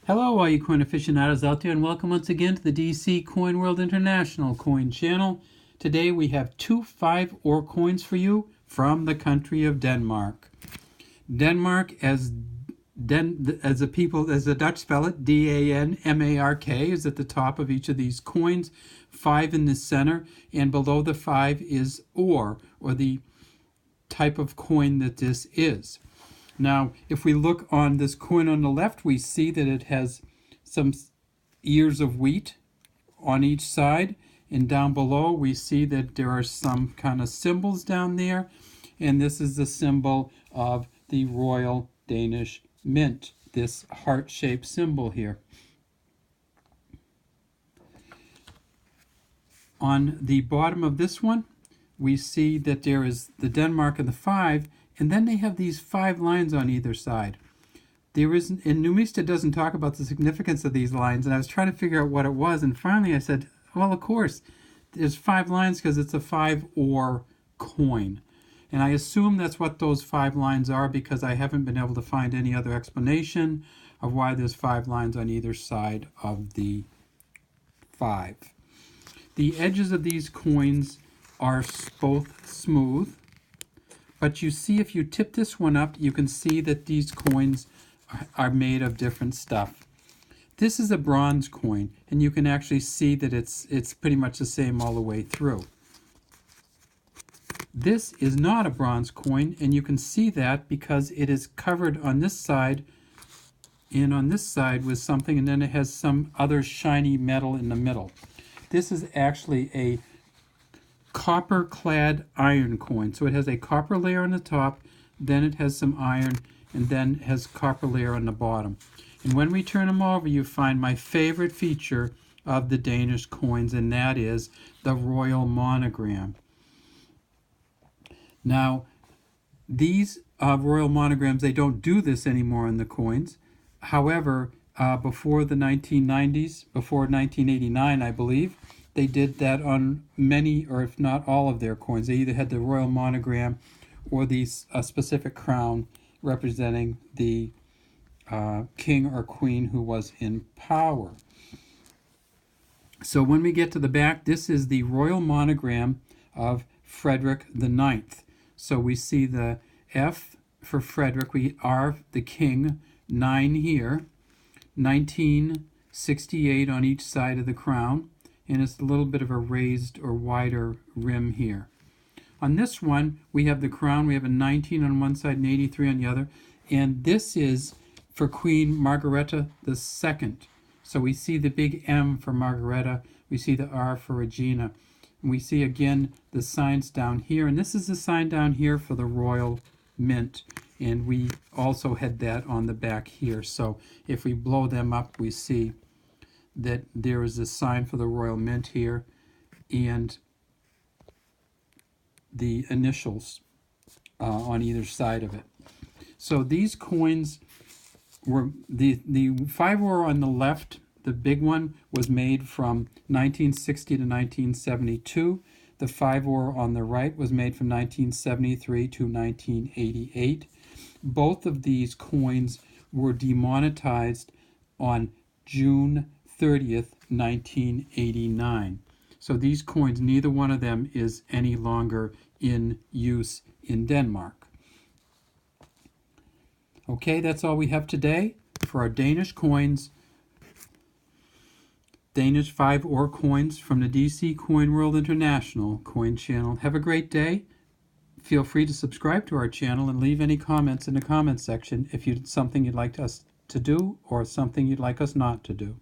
Hello, all you coin aficionados out there, and welcome once again to the DC Coin World International Coin Channel. Today we have two 5-ore coins for you from the country of Denmark. Denmark, as the Dutch spell it, D-A-N-M-A-R-K, is at the top of each of these coins. 5 in the center, and below the 5 is ore, or the type of coin that this is. Now, if we look on this coin on the left, we see that it has some ears of wheat on each side. And down below, we see that there are some kind of symbols down there. And this is the symbol of the Royal Danish Mint, this heart-shaped symbol here. On the bottom of this one, we see that there is the Denmark and the 5, and then they have these 5 lines on either side. And Numista doesn't talk about the significance of these lines, and I was trying to figure out what it was, and finally I said, well, of course, there's 5 lines because it's a 5-ore coin. And I assume that's what those 5 lines are because I haven't been able to find any other explanation of why there's 5 lines on either side of the 5. The edges of these coins are both smooth. But you see, if you tip this one up, you can see that these coins are made of different stuff. This is a bronze coin, and you can actually see that it's pretty much the same all the way through. This is not a bronze coin, and you can see that because it is covered on this side and on this side with something, and then it has some other shiny metal in the middle. This is actually a copper-clad iron coin. So it has a copper layer on the top, then it has some iron, and then it has copper layer on the bottom. And when we turn them over, you find my favorite feature of the Danish coins, and that is the royal monogram. Now, these royal monograms, they don't do this anymore in the coins. However, before the 1990s, before 1989, I believe, they did that on many, or if not all of their coins. They either had the royal monogram or a specific crown representing the king or queen who was in power. So when we get to the back, this is the royal monogram of Frederik IX. So we see the F for Frederick, we are the king, 9 here, 1968 on each side of the crown. And it's a little bit of a raised or wider rim here. On this one, we have the crown. We have a 19 on one side and 83 on the other. And this is for Queen Margrethe II. So we see the big M for Margrethe. We see the R for Regina. And we see, again, the signs down here. And this is the sign down here for the Royal Mint. And we also had that on the back here. So if we blow them up, we see that there is a sign for the Royal Mint here and the initials on either side of it. So these coins were, the 5-ore on the left, the big one, was made from 1960 to 1972. The 5-ore on the right was made from 1973 to 1988. Both of these coins were demonetized on June 30th, 1989. So these coins, neither one of them is any longer in use in Denmark. Okay, that's all we have today for our Danish coins, Danish 5-ore coins from the DC Coin World International Coin Channel. Have a great day. Feel free to subscribe to our channel and leave any comments in the comments section if it's something you'd like us to do or something you'd like us not to do.